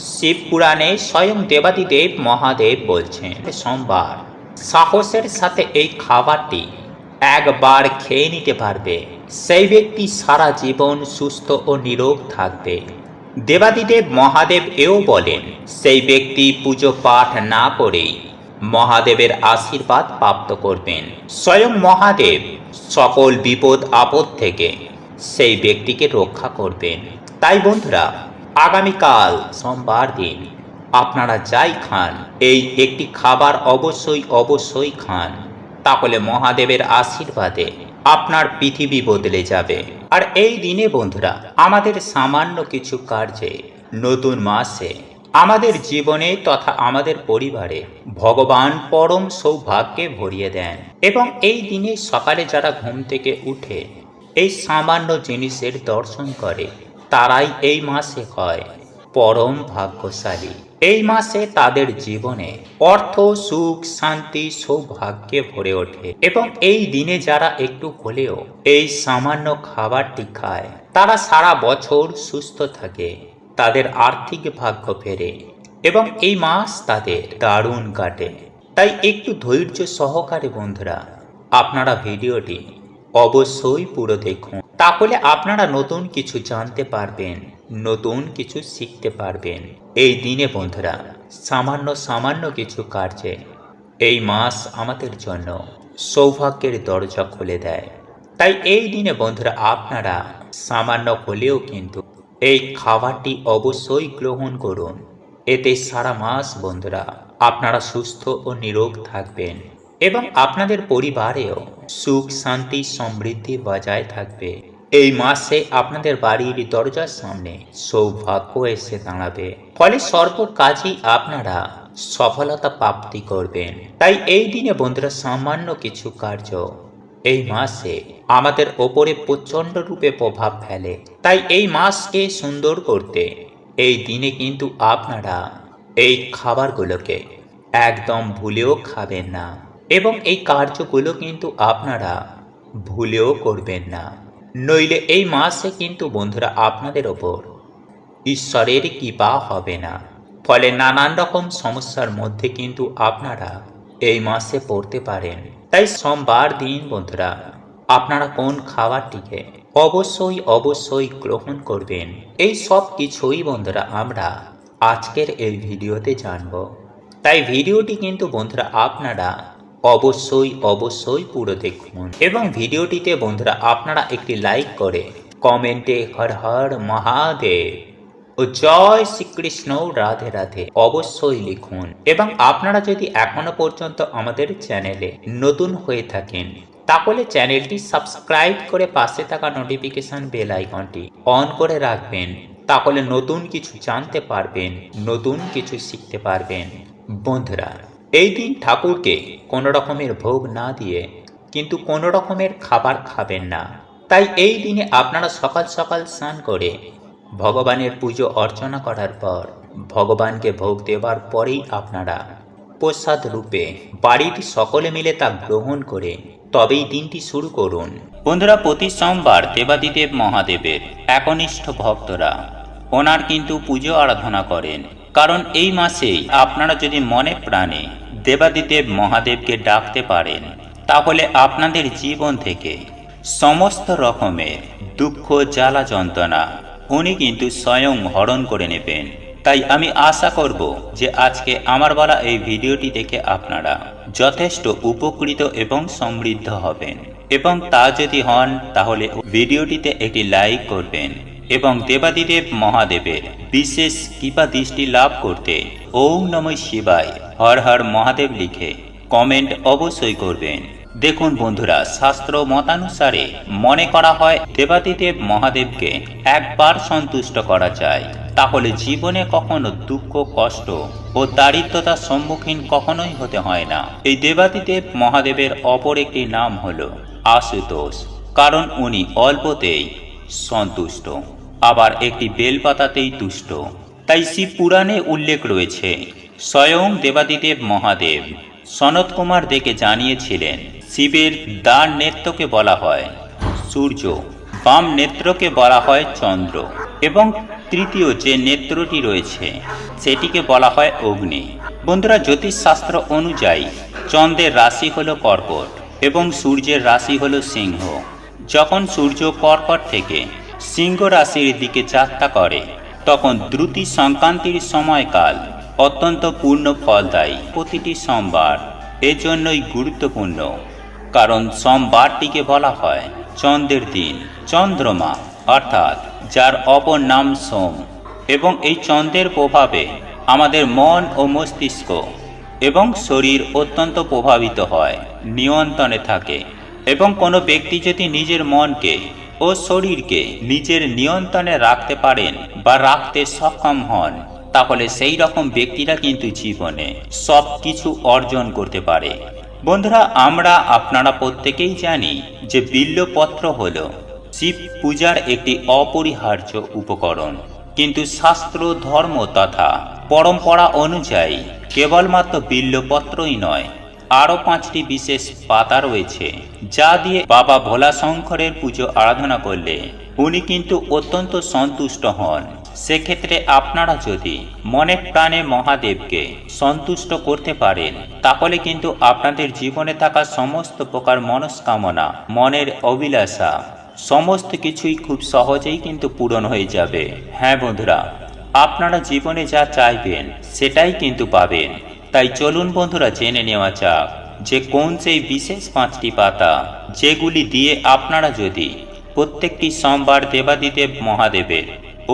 শিব পুরাণে স্বয়ং দেবাদিদেব মহাদেব বলছেন, সোমবার সাহসের সাথে এই খাবারটি একবার খেয়ে নিতে পারবে, সেই ব্যক্তি সারা জীবন সুস্থ ও নিরোগ থাকবে। দেবাদিদেব মহাদেব এও বলেন, সেই ব্যক্তি পুজো পাঠ না করেই মহাদেবের আশীর্বাদ প্রাপ্ত করবেন। স্বয়ং মহাদেব সকল বিপদ আপদ থেকে সেই ব্যক্তিকে রক্ষা করবেন। তাই বন্ধুরা, আগামীকাল সোমবার দিন আপনারা যাই খান, এই একটি খাবার অবশ্যই খান, তাহলে মহাদেবের আশীর্বাদে আপনার পৃথিবী বদলে যাবে। আর এই দিনে বন্ধুরা, আমাদের সামান্য কিছু কার্যে নতুন মাসে আমাদের জীবনে তথা আমাদের পরিবারে ভগবান পরম সৌভাগ্যে ভরিয়ে দেন। এবং এই দিনে সকালে যারা ঘুম থেকে উঠে এই সামান্য জিনিসের দর্শন করে, তারাই এই মাসে হয় পরম ভাগ্যশালী। এই মাসে তাদের জীবনে অর্থ, সুখ, শান্তি, সৌভাগ্যে ভরে ওঠে। এবং এই দিনে যারা একটু হলেও এই সামান্য খাবারটি খায়, তারা সারা বছর সুস্থ থাকে, তাদের আর্থিক ভাগ্য ফেরে এবং এই মাস তাদের দারুণ কাটে। তাই একটু ধৈর্য সহকারে বন্ধুরা আপনারা ভিডিওটি অবশ্যই পুরো দেখুন, তাহলে আপনারা নতুন কিছু জানতে পারবেন, নতুন কিছু শিখতে পারবেন। এই দিনে বন্ধুরা সামান্য কিছু কার্যে এই মাস আমাদের জন্য সৌভাগ্যের দরজা খুলে দেয়। তাই এই দিনে বন্ধুরা আপনারা সামান্য হলেও কিন্তু এই খাবারটি অবশ্যই গ্রহণ করুন। এতে সারা মাস বন্ধুরা আপনারা সুস্থ ও নিরোগ থাকবেন এবং আপনাদের পরিবারেও সুখ, শান্তি, সমৃদ্ধি বজায় থাকবে। এই মাসে আপনাদের বাড়ির দরজার সামনে সৌভাগ্য এসে দাঁড়াবে, ফলে সর্ব কাজেই আপনারা সফলতা প্রাপ্তি করবেন। তাই এই দিনে বন্ধুরা সামান্য কিছু কার্য এই মাসে আমাদের ওপরে প্রচণ্ড রূপে প্রভাব ফেলে। তাই এই মাসকে সুন্দর করতে এই দিনে কিন্তু আপনারা এই খাবারগুলোকে একদম ভুলেও খাবেন না এবং এই কার্যগুলো কিন্তু আপনারা ভুলেও করবেন না, নইলে এই মাসে কিন্তু বন্ধুরা আপনাদের ওপর ঈশ্বরের কৃপা হবে না। ফলে নানান রকম সমস্যার মধ্যে কিন্তু আপনারা এই মাসে পড়তে পারেন। তাই সোমবার দিন বন্ধুরা আপনারা কোন খাবারটিকে অবশ্যই গ্রহণ করবেন, এই সব কিছুই বন্ধুরা আমরা আজকের এই ভিডিওতে জানব। তাই ভিডিওটি কিন্তু বন্ধুরা আপনারা অবশ্যই পুরো দেখুন এবং ভিডিওটিতে বন্ধুরা আপনারা একটি লাইক করে কমেন্টে হর হর মহাদেব ও জয় শ্রীকৃষ্ণ রাধে রাধে অবশ্যই লিখুন। এবং আপনারা যদি এখনো পর্যন্ত আমাদের চ্যানেলে নতুন হয়ে থাকেন, তাহলে চ্যানেলটি সাবস্ক্রাইব করে পাশে থাকা নোটিফিকেশন বেল আইকনটি অন করে রাখবেন, তাহলে নতুন কিছু জানতে পারবেন, নতুন কিছু শিখতে পারবেন। বন্ধুরা, এই দিন ঠাকুরকে কোনো রকমের ভোগ না দিয়ে কিন্তু কোনো রকমের খাবার খাবেন না। তাই এই দিনে আপনারা সকাল সকাল স্নান করে ভগবানের পুজো অর্চনা করার পর ভগবানকে ভোগ দেওয়ার পরেই আপনারা প্রসাদ রূপে বাড়ির সকলে মিলে তা গ্রহণ করে তবেই দিনটি শুরু করুন। বন্ধুরা, প্রতি সোমবার দেবাদিদেব মহাদেবের একনিষ্ঠ ভক্তরা ওনার কিন্তু পুজো আরাধনা করেন, কারণ এই মাসেই আপনারা যদি মনে প্রাণে দেবাদিদেব মহাদেবকে ডাকতে পারেন, তাহলে আপনাদের জীবন থেকে সমস্ত রকমের দুঃখ, জ্বালা, যন্ত্রণা উনি কিন্তু স্বয়ং হরণ করে নেবেন। তাই আমি আশা করব যে আজকে আমার বলা এই ভিডিওটি দেখে আপনারা যথেষ্ট উপকৃত এবং সমৃদ্ধ হবেন। এবং তা যদি হন, তাহলে ভিডিওটিতে একটি লাইক করবেন এবং দেবাদিদেব মহাদেবের বিশেষ কৃপা দৃষ্টি লাভ করতে ওম নমঃ শিবায় হর হর মহাদেব লিখে কমেন্ট অবশ্যই করবেন। দেখুন বন্ধুরা, শাস্ত্র মতানুসারে মনে করা হয় দেবাদিদেব মহাদেবকে একবার সন্তুষ্ট করা যায়, তাহলে জীবনে কখনো দুঃখ, কষ্ট ও দারিদ্রতার সম্মুখীন কখনোই হতে হয় না। এই দেবাদিদেব মহাদেবের অপর একটি নাম হলো আশুতোষ, কারণ উনি অল্পতেই সন্তুষ্ট, আবার একটি বেলপাতাতেই তুষ্ট। তাই শিব পুরাণে উল্লেখ রয়েছে, স্বয়ং দেবাদিদেব মহাদেব সনত কুমার দেখে জানিয়েছিলেন, শিবের ডান নেত্রকে বলা হয় সূর্য, বাম নেত্রকে বলা হয় চন্দ্র, এবং তৃতীয় যে নেত্রটি রয়েছে সেটিকে বলা হয় অগ্নি। বন্ধুরা, জ্যোতিষশাস্ত্র অনুযায়ী চন্দ্রের রাশি হল কর্কট এবং সূর্যের রাশি হল সিংহ। যখন সূর্য কর্কট থেকে সিংহ রাশির দিকে যাত্রা করে তখন দ্রুতি সংক্রান্তির সময়কাল অত্যন্ত পূর্ণ ফলদায়ী। প্রতিটি সোমবার এজন্যই গুরুত্বপূর্ণ, কারণ সোমবারটিকে বলা হয় চন্দ্রের দিন। চন্দ্রমা অর্থাৎ যার অপর নাম সোম, এবং এই চন্দ্রের প্রভাবে আমাদের মন ও মস্তিষ্ক এবং শরীর অত্যন্ত প্রভাবিত হয়, নিয়ন্ত্রণে থাকে। এবং কোনো ব্যক্তি যদি নিজের মনকে ও শরীরকে নিজের নিয়ন্ত্রণে রাখতে পারেন বা রাখতে সক্ষম হন, তাহলে সেই রকম ব্যক্তিরা কিন্তু জীবনে সব কিছু অর্জন করতে পারে। বন্ধুরা, আপনারা প্রত্যেকেই জানি যে বিল্বপত্র হল শিব পূজার একটি অপরিহার্য উপকরণ, কিন্তু শাস্ত্র, ধর্ম তথা পরম্পরা অনুযায়ী কেবলমাত্র বিল্বপত্রই নয়, আরও 5টি বিশেষ পাতা রয়েছে যা দিয়ে বাবা ভোলাশঙ্করের পুজো আরাধনা করলে উনি কিন্তু অত্যন্ত সন্তুষ্ট হন। সেক্ষেত্রে আপনারা যদি মনে প্রাণে মহাদেবকে সন্তুষ্ট করতে পারেন, তাহলে কিন্তু আপনাদের জীবনে থাকা সমস্ত প্রকার মনস্কামনা, মনের অভিলাষা সমস্ত কিছুই খুব সহজেই কিন্তু পূরণ হয়ে যাবে। হ্যাঁ বন্ধুরা, আপনারা জীবনে যা চাইবেন সেটাই কিন্তু পাবেন। তাই চলুন বন্ধুরা, জেনে নেওয়া যাক যে কোন সেই বিশেষ 5টি পাতা যেগুলি দিয়ে আপনারা যদি প্রত্যেকটি সোমবার দেবাদিদেব মহাদেবের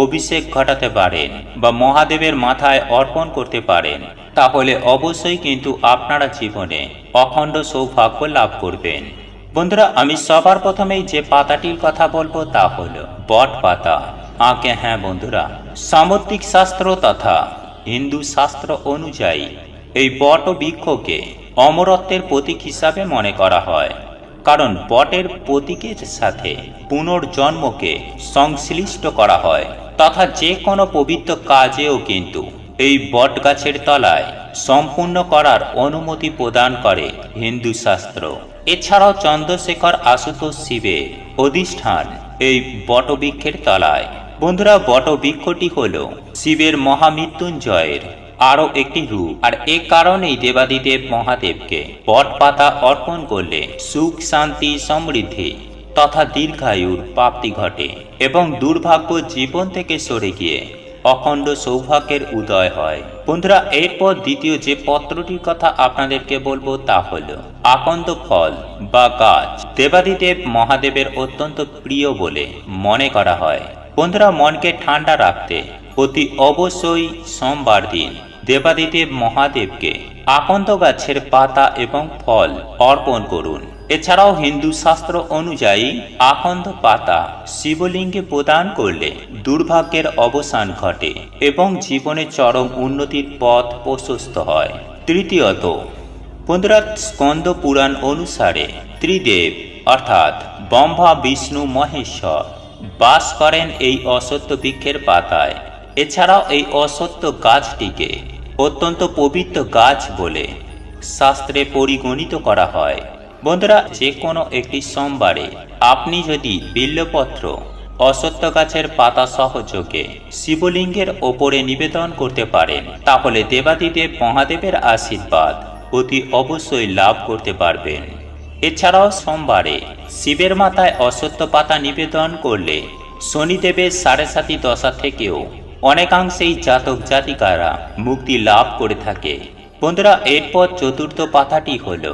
অভিষেক ঘটাতে পারেন বা মহাদেবের মাথায় অর্পণ করতে পারেন, তাহলে অবশ্যই কিন্তু আপনারা জীবনে অখণ্ড সৌভাগ্য লাভ করবেন। বন্ধুরা, আমি সবার প্রথমেই যে পাতাটির কথা বলবো তা হলো বট পাতা। হ্যাঁ বন্ধুরা, সামুদ্রিক শাস্ত্র তথা হিন্দু শাস্ত্র অনুযায়ী এই বট বৃক্ষকে অমরত্বের প্রতীক হিসাবে মনে করা হয়, কারণ বটের প্রতীকের সাথে পুনর্জন্মকে সংশ্লিষ্ট করা হয়, তথা যে কোনো পবিত্র কাজেও কিন্তু এই বট গাছের তলায় সম্পূর্ণ করার অনুমতি প্রদান করে হিন্দু শাস্ত্র। এছাড়াও চন্দ্রশেখর আশুতোষ শিবের অধিষ্ঠান এই বটবৃক্ষের তলায়। বন্ধুরা, বটবৃক্ষটি হল শিবের মহামৃত্যুঞ্জয়ের আরও একটি রূপ, আর এ কারণেই দেবাদিদেব মহাদেবকে বট পাতা অর্পণ করলে সুখ, শান্তি, সমৃদ্ধি তথা দীর্ঘায়ুর প্রাপ্তি ঘটে এবং দুর্ভাগ্য জীবন থেকে সরে গিয়ে অখণ্ড সৌভাগ্যের উদয় হয়। বন্ধুরা, এরপর দ্বিতীয় যে পত্রটির কথা আপনাদেরকে বলবো তা হলো আকন্দ ফল বা গাছ। দেবাদিদেব মহাদেবের অত্যন্ত প্রিয় বলে মনে করা হয়। বন্ধুরা, মনকে ঠান্ডা রাখতে অতি অবশ্যই সোমবার দিন দেবাদিদেব মহাদেবকে আকন্দ গাছের পাতা এবং ফল অর্পণ করুন। এছাড়াও হিন্দু শাস্ত্র অনুযায়ী আকন্দ পাতা শিবলিঙ্গে প্রদান করলে দুর্ভাগ্যের অবসান ঘটে এবং জীবনে চরম উন্নতির পথ প্রশস্ত হয়। তৃতীয়ত বন্ধুরা, স্কন্দ পুরাণ অনুসারে ত্রিদেব অর্থাৎ ব্রহ্মা, বিষ্ণু, মহেশ্বর বাস করেন এই অশ্বত্থ বৃক্ষের পাতায়। এছাড়াও এই অশ্বত্থ গাছটিকে অত্যন্ত পবিত্র গাছ বলে শাস্ত্রে পরিগণিত করা হয়। বন্ধুরা, যে কোনো একটি সোমবারে আপনি যদি বিল্বপত্র অশ্বত্থ গাছের পাতা সহযোগে শিবলিঙ্গের ওপরে নিবেদন করতে পারেন, তাহলে দেবাদিদেব মহাদেবের আশীর্বাদ অতি অবশ্যই লাভ করতে পারবেন। এছাড়াও সোমবারে শিবের মাথায় অশ্বত্থ পাতা নিবেদন করলে শনিদেবের সাড়ে দশা থেকেও অনেকাংশেই জাতক জাতিকারা মুক্তি লাভ করে থাকে। বন্ধুরা, এরপর চতুর্থ পাতাটি হলো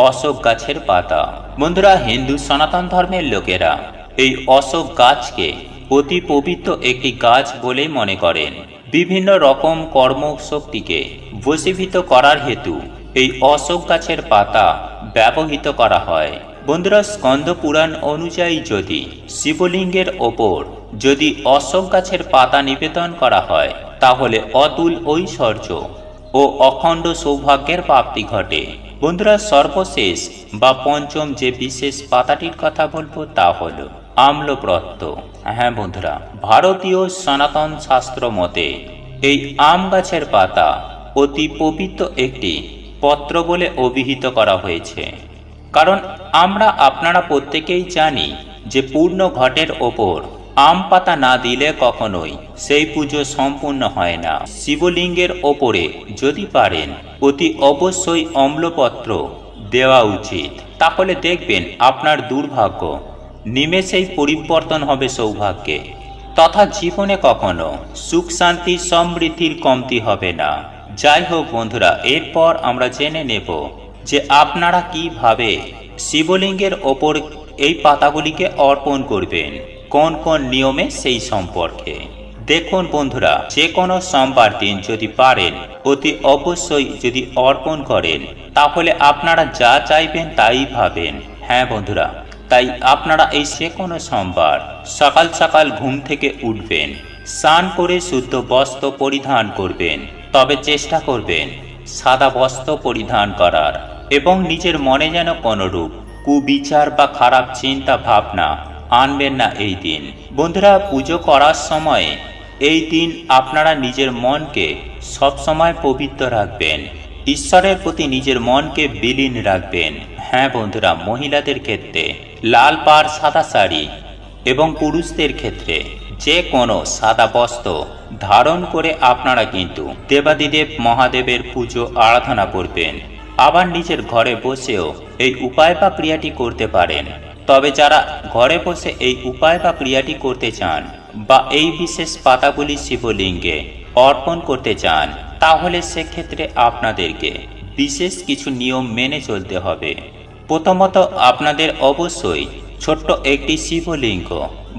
অশোক গাছের পাতা। বন্ধুরা, হিন্দু সনাতন ধর্মের লোকেরা এই অশোক গাছকে অতি পবিত্র একটি গাছ বলেই মনে করেন। বিভিন্ন রকম কর্মশক্তিকে বশীভূত করার হেতু এই অশোক গাছের পাতা ব্যবহৃত করা হয়। বন্ধুরা, স্কন্দ পুরাণ অনুযায়ী যদি শিবলিঙ্গের ওপর যদি অশোক গাছের পাতা নিবেদন করা হয়, তাহলে অতুল ঐশ্বর্য ও অখণ্ড সৌভাগ্যের প্রাপ্তি ঘটে। বন্ধুরা, সর্বশেষ বা পঞ্চম যে বিশেষ পাতাটির কথা বলবো তা হলো আম্লপত্র। হ্যাঁ বন্ধুরা, ভারতীয় সনাতন শাস্ত্র মতে এই আম গাছের পাতা অতি পবিত্র একটি পত্র বলে অভিহিত করা হয়েছে, কারণ আপনারা প্রত্যেকেই জানি যে পূর্ণ ঘটের ওপর আম পাতা না দিলে কখনোই সেই পুজো সম্পূর্ণ হয় না। শিবলিঙ্গের ওপরে যদি পারেন অতি অবশ্যই অম্লপত্র দেওয়া উচিত, তাহলে দেখবেন আপনার দুর্ভাগ্য নিমেষেই পরিবর্তন হবে সৌভাগ্যে, তথা জীবনে কখনো সুখ শান্তি সমৃদ্ধির কমতি হবে না। যাই হোক বন্ধুরা, এরপর আমরা জেনে নেব যে আপনারা কিভাবে শিবলিঙ্গের ওপর এই পাতাগুলিকে অর্পণ করবেন, কোন কোন নিয়মে সেই সম্পর্কে। দেখুন বন্ধুরা, যে কোনো সোমবার দিন যদি পারেন অতি অবশ্যই যদি অর্পণ করেন, তাহলে আপনারা যা চাইবেন তাই পাবেন। হ্যাঁ বন্ধুরা, তাই আপনারা এই যে কোনো সোমবার সকাল সকাল ঘুম থেকে উঠবেন, স্নান করে শুদ্ধ বস্ত্র পরিধান করবেন, তবে চেষ্টা করবেন সাদা বস্ত্র পরিধান করার, এবং নিজের মনে যেন কোনরূপ কুবিচার বা খারাপ চিন্তা ভাবনা আনবেন না এই দিন। বন্ধুরা, পুজো করার সময় এই দিন আপনারা নিজের মনকে সবসময় পবিত্র রাখবেন, ঈশ্বরের প্রতি নিজের মনকে বিলীন রাখবেন। হ্যাঁ বন্ধুরা, মহিলাদের ক্ষেত্রে লাল পাড় সাদা শাড়ি এবং পুরুষদের ক্ষেত্রে যে কোনো সাদা বস্ত্র ধারণ করে আপনারা কিন্তু দেবাদিদেব মহাদেবের পুজো আরাধনা করবেন। আবার নিজের ঘরে বসেও এই উপায় বা ক্রিয়াটি করতে পারেন। তবে যারা ঘরে বসে এই উপায় বা ক্রিয়াটি করতে চান বা এই বিশেষ পাতাগুলি শিবলিঙ্গে অর্পণ করতে চান, তাহলে সেক্ষেত্রে আপনাদেরকে বিশেষ কিছু নিয়ম মেনে চলতে হবে। প্রথমত, আপনাদের অবশ্যই ছোট্ট একটি শিবলিঙ্গ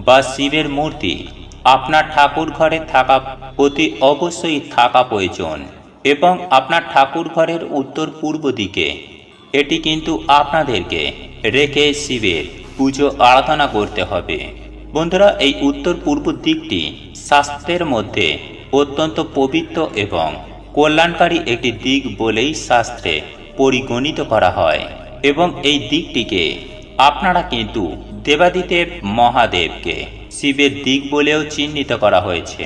বা শিবের মূর্তি আপনার ঠাকুর ঘরে থাকা অতি অবশ্যই থাকা প্রয়োজন, এবং আপনার ঠাকুর ঘরের উত্তর পূর্ব দিকে এটি কিন্তু আপনাদেরকে রেখে শিবের পুজো আরাধনা করতে হবে। বন্ধুরা, এই উত্তর পূর্ব দিকটি শাস্ত্রের মধ্যে অত্যন্ত পবিত্র এবং কল্যাণকারী একটি দিক বলেই শাস্ত্রে পরিগণিত করা হয়, এবং এই দিকটিকে আপনারা কিন্তু দেবাদিদেব মহাদেবকে শিবের দিক বলেও চিহ্নিত করা হয়েছে।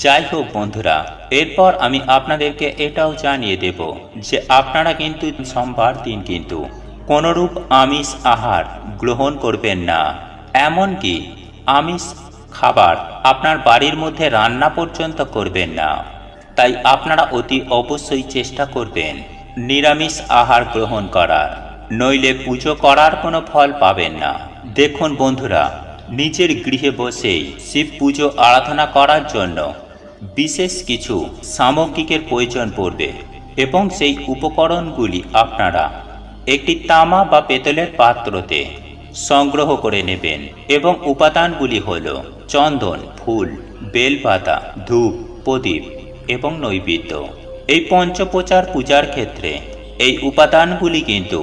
যাই হোক বন্ধুরা, এরপর আমি আপনাদেরকে এটাও জানিয়ে দেব যে আপনারা কিন্তু সোমবার দিন কিন্তু কোনরূপ আমিষ আহার গ্রহণ করবেন না, এমনকি আমিষ খাবার আপনার বাড়ির মধ্যে রান্না পর্যন্ত করবেন না। তাই আপনারা অতি অবশ্যই চেষ্টা করবেন নিরামিষ আহার গ্রহণ করার, নইলে পুজো করার কোনো ফল পাবেন না। দেখুন বন্ধুরা, নিজের গৃহে বসেই শিব পুজো আরাধনা করার জন্য বিশেষ কিছু সামগ্রিকের প্রয়োজন পড়বে, এবং সেই উপকরণগুলি আপনারা একটি তামা বা পেতলের পাত্রতে সংগ্রহ করে নেবেন, এবং উপাদানগুলি হল চন্দন, ফুল, বেলপাতা, ধূপ, প্রদীপ এবং নৈবেদ্য। এই পঞ্চপ্রচার পূজার ক্ষেত্রে এই উপাদানগুলি কিন্তু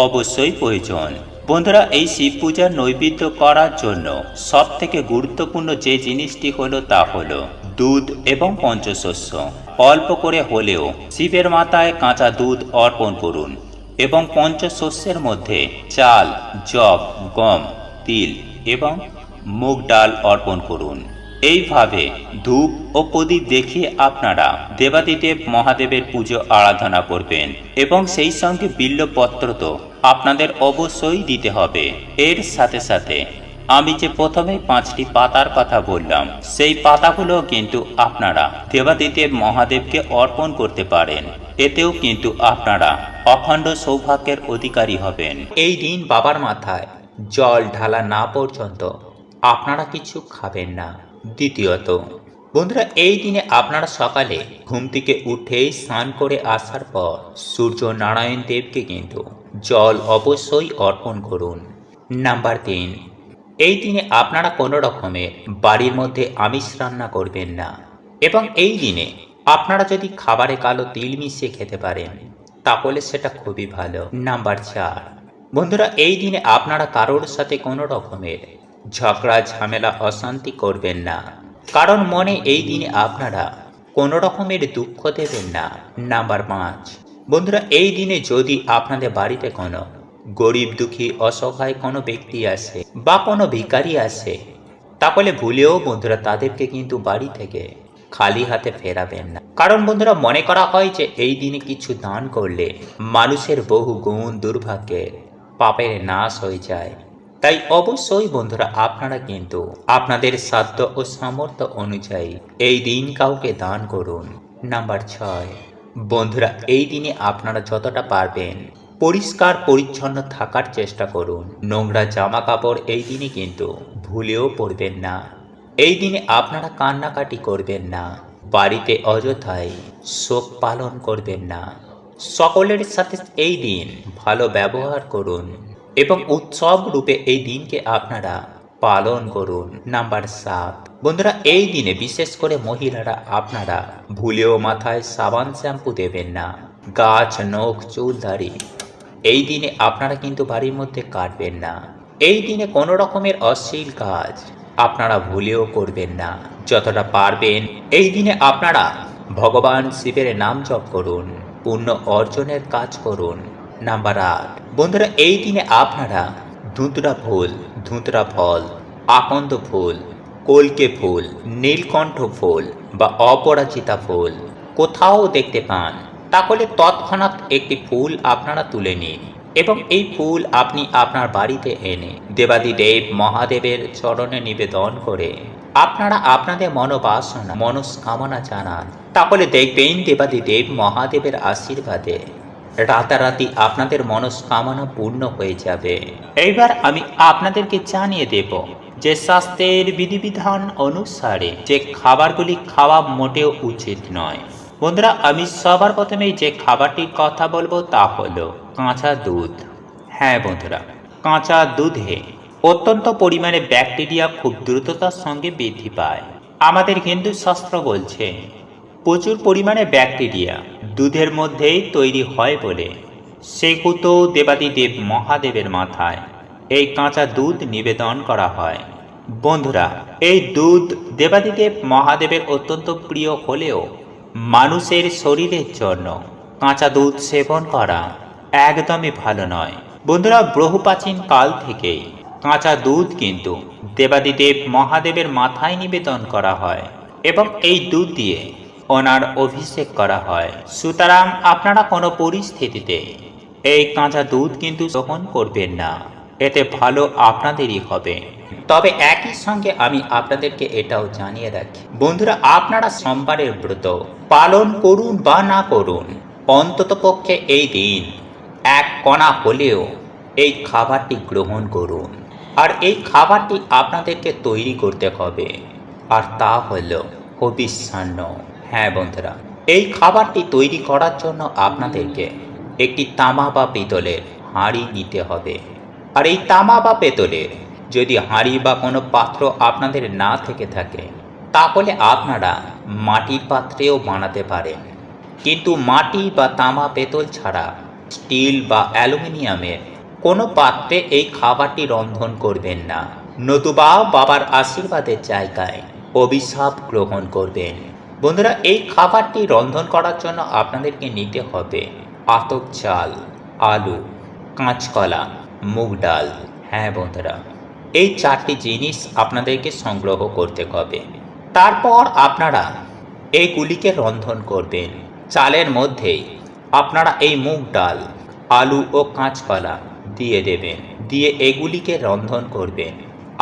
অবশ্যই প্রয়োজন। বন্ধুরা, এই শিব পূজার নৈবেদ্য করার জন্য সব থেকে গুরুত্বপূর্ণ যে জিনিসটি হলো তা হলো দুধ এবং পঞ্চশস্য। অল্প করে হলেও শিবের মাথায় কাঁচা দুধ অর্পণ করুন, এবং পঞ্চশস্যের মধ্যে চাল, যব, গম, তিল এবং মুগ ডাল অর্পণ করুন। এইভাবে ধূপ ও প্রদীপ দেখিয়ে আপনারা দেবাদিদেব মহাদেবের পুজো আরাধনা করবেন, এবং সেই সঙ্গে বিল্বপত্র তো আপনাদের অবশ্যই দিতে হবে। এর সাথে সাথে আমি যে প্রথমে 5টি পাতার কথা বললাম, সেই পাতাগুলো কিন্তু আপনারা দেবাদিদেব মহাদেবকে অর্পণ করতে পারেন। এতেও কিন্তু আপনারা অখণ্ড সৌভাগ্যের অধিকারী হবেন। এই দিন বাবার মাথায় জল ঢালা না পর্যন্ত আপনারা কিছু খাবেন না। দ্বিতীয়ত বন্ধুরা, এই দিনে আপনারা সকালে ঘুম থেকে উঠেই স্নান করে আসার পর সূর্য নারায়ণ দেবকে কিন্তু জল অবশ্যই অর্পণ করুন। নাম্বার 3, এই দিনে আপনারা কোনো রকমের বাড়ির মধ্যে আমিষ রান্না করবেন না, এবং এই দিনে আপনারা যদি খাবারে কালো তিল মিশিয়ে খেতে পারেন তাহলে সেটা খুবই ভালো। নাম্বার 4, বন্ধুরা, এই দিনে আপনারা কারোর সাথে কোনো রকমের ঝগড়া ঝামেলা অশান্তি করবেন না, কারণ মনে এই দিনে আপনারা কোনো রকমের দুঃখ দেবেন না। নাম্বার 5, বন্ধুরা, এই দিনে যদি আপনাদের বাড়িতে কোনো গরিব দুঃখী অসহায় কোনো ব্যক্তি আসে বা কোনো ভিখারি আসে, তাহলে ভুলেও বন্ধুরা তাদেরকে কিন্তু বাড়ি থেকে খালি হাতে ফেরাবেন না, কারণ বন্ধুরা মনে করা হয় যে এই দিনে কিছু দান করলে মানুষের বহু গুণ দুর্ভাগ্যের পাপের নাশ হয়ে যায়। তাই অবশ্যই বন্ধুরা আপনারা কিন্তু আপনাদের সাধ্য ও সামর্থ্য অনুযায়ী এই দিন কাউকে দান করুন। নাম্বার 6, বন্ধুরা এই দিনে আপনারা যতটা পারবেন পরিষ্কার পরিচ্ছন্ন থাকার চেষ্টা করুন। নোংরা জামা কাপড় এই দিনে কিন্তু ভুলেও পরবেন না। এই দিনে আপনারা কান্নাকাটি করবেন না, বাড়িতে অযথায় শোক পালন করবেন না। সকলের সাথে এই দিন ভালো ব্যবহার করুন এবং উৎসব রূপে এই দিনকে আপনারা পালন করুন। নাম্বার 7, বন্ধুরা এই দিনে বিশেষ করে মহিলারা আপনারা ভুলেও মাথায় সাবান শ্যাম্পু দেবেন না। গাছ, নখ, চুল, দাড়ি এই দিনে আপনারা কিন্তু বাড়ির মধ্যে কাটবেন না। এই দিনে কোনো রকমের অশ্লীল কাজ আপনারা ভুলেও করবেন না। যতটা পারবেন এই দিনে আপনারা ভগবান শিবের নাম জপ করুন, পুণ্য অর্জনের কাজ করুন। নাম্বার 8, বন্ধুরা এই দিনে আপনারা ধুতরা ফুল, ধুতরা ফল, আকন্দ ফুল, কলকে ফুল, নীলকণ্ঠ ফুল বা অপরাজিতা ফুল কোথাও দেখতে পান তাহলে তৎক্ষণাৎ একটি ফুল আপনারা তুলে নিন এবং এই ফুল আপনি আপনার বাড়িতে এনে দেবাদিদেব মহাদেবের চরণে নিবেদন করে আপনারা আপনাদের মনোবাসনা মনস্কামনা জানান। তাহলে দেখবেন দেবাদিদেব মহাদেবের আশীর্বাদে রাতারাতি আপনাদের মনস্কামনা পূর্ণ হয়ে যাবে। এইবার আমি আপনাদেরকে জানিয়ে দেব যে স্বাস্থ্যের বিধিবিধান অনুসারে যে খাবারগুলি খাওয়া মোটেও উচিত নয়। বন্ধুরা আমি সবার প্রথমেই যে খাবারটির কথা বলবো তা হলো কাঁচা দুধ। হ্যাঁ বন্ধুরা, কাঁচা দুধে অত্যন্ত পরিমাণে ব্যাকটেরিয়া খুব দ্রুততার সঙ্গে বৃদ্ধি পায়। আমাদের হিন্দু শাস্ত্র বলছে প্রচুর পরিমাণে ব্যাকটেরিয়া দুধের মধ্যেই তৈরি হয় বলে সেহেতু দেবাদিদেব মহাদেবের মাথায় এই কাঁচা দুধ নিবেদন করা হয়। বন্ধুরা এই দুধ দেবাদিদেব মহাদেবের অত্যন্ত প্রিয় হলেও মানুষের শরীরের জন্য কাঁচা দুধ সেবন করা একদমই ভালো নয়। বন্ধুরা বহু প্রাচীন কাল থেকেই কাঁচা দুধ কিন্তু দেবাদিদেব মহাদেবের মাথায় নিবেদন করা হয় এবং এই দুধ দিয়ে ওনার অভিষেক করা হয়। সুতরাং আপনারা কোনো পরিস্থিতিতে এই কাঁচা দুধ কিন্তু গ্রহণ করবেন না, এতে ভালো আপনাদেরই হবে। তবে একই সঙ্গে আমি আপনাদেরকে এটাও জানিয়ে রাখি বন্ধুরা, আপনারা সোমবারের ব্রত পালন করুন বা না করুন, অন্ততপক্ষে এই দিন এক কণা হলেও এই খাবারটি গ্রহণ করুন। আর এই খাবারটি আপনাদেরকে তৈরি করতে হবে, আর তা হল হবিষ্যান্ন। হ্যাঁ বন্ধুরা, এই খাবারটি তৈরি করার জন্য আপনাদেরকে একটি তামা বা পিতলের হাঁড়ি নিতে হবে। আর এই তামা বা পেতলের যদি হাঁড়ি বা কোনো পাত্র আপনাদের না থেকে থাকে তাহলে আপনারা মাটির পাত্রেও বানাতে পারেন, কিন্তু মাটি বা তামা পেতল ছাড়া স্টিল বা অ্যালুমিনিয়ামের কোনো পাত্রে এই খাবারটি রন্ধন করবেন না, নতুবা বাবার আশীর্বাদের জায়গায় অভিশাপ গ্রহণ করবেন। বন্ধুরা এই খাবারটি রন্ধন করার জন্য আপনাদেরকে নিতে হবে আতপ চাল, আলু, কাঁচকলা, মুগ ডাল। হ্যাঁ বন্ধুরা, এই 4টি জিনিস আপনাদেরকে সংগ্রহ করতে হবে। তারপর আপনারা এইগুলিকে রন্ধন করবেন। চালের মধ্যেই আপনারা এই মুগ ডাল, আলু ও কাঁচকলা দিয়ে দেবেন, দিয়ে এগুলিকে রন্ধন করবেন।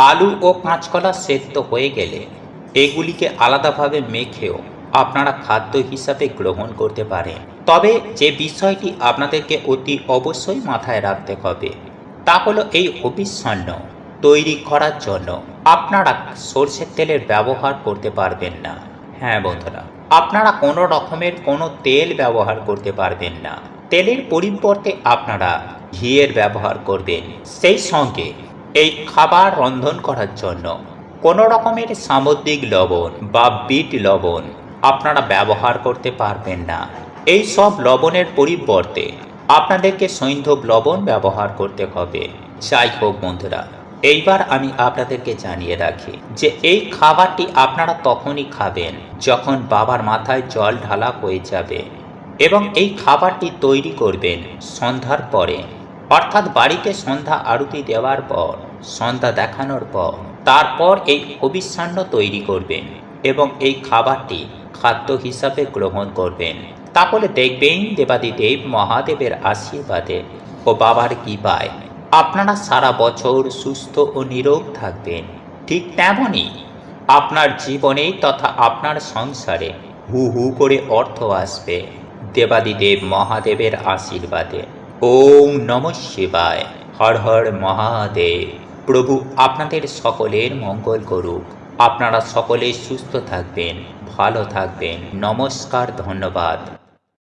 আলু ও কাঁচকলা সেদ্ধ হয়ে গেলে এগুলিকে আলাদাভাবে মেখেও আপনারা খাদ্য হিসাবে গ্রহণ করতে পারেন। তবে যে বিষয়টি আপনাদেরকে অতি অবশ্যই মাথায় রাখতে হবে তা হলো এই হবিষ্যান্ন তৈরি করার জন্য আপনারা সরষের তেলের ব্যবহার করতে পারবেন না। হ্যাঁ বন্ধুরা, আপনারা কোনো রকমের কোনো তেল ব্যবহার করতে পারবেন না। তেলের পরিবর্তে আপনারা ঘিয়ের ব্যবহার করবেন। সেই সঙ্গে এই খাবার রন্ধন করার জন্য কোনো রকমের সামুদ্রিক লবণ বা বিট লবণ আপনারা ব্যবহার করতে পারবেন না। এই সব লবণের পরিবর্তে আপনাদেরকে সৈন্ধব লবণ ব্যবহার করতে হবে। যাই হোক বন্ধুরা, এইবার আমি আপনাদেরকে জানিয়ে রাখি যে এই খাবারটি আপনারা তখনই খাবেন যখন বাবার মাথায় জল ঢালা হয়ে যাবে এবং এই খাবারটি তৈরি করবেন সন্ধ্যার পরে, অর্থাৎ বাড়িতে সন্ধ্যা আরতি দেওয়ার পর, সন্ধ্যা দেখানোর পর তারপর এই হবিষ্যান্ন তৈরি করবেন এবং এই খাবারটি খাদ্য হিসাবে গ্রহণ করবেন। তাহলে দেখবেন দেবাদিদেব মহাদেবের আশীর্বাদে ও বাবার কৃপায় আপনারা সারা বছর সুস্থ ও নিরোগ থাকবেন। ঠিক তেমনই আপনার জীবনে তথা আপনার সংসারে হু হু করে অর্থ আসবে দেবাদিদেব মহাদেবের আশীর্বাদে। ওম নমঃ শিবায়। হর হর মহাদেব। প্রভু আপনাদের সকলের মঙ্গল করুক। আপনারা সকলে সুস্থ থাকবেন, ভালো থাকবেন। নমস্কার, ধন্যবাদ।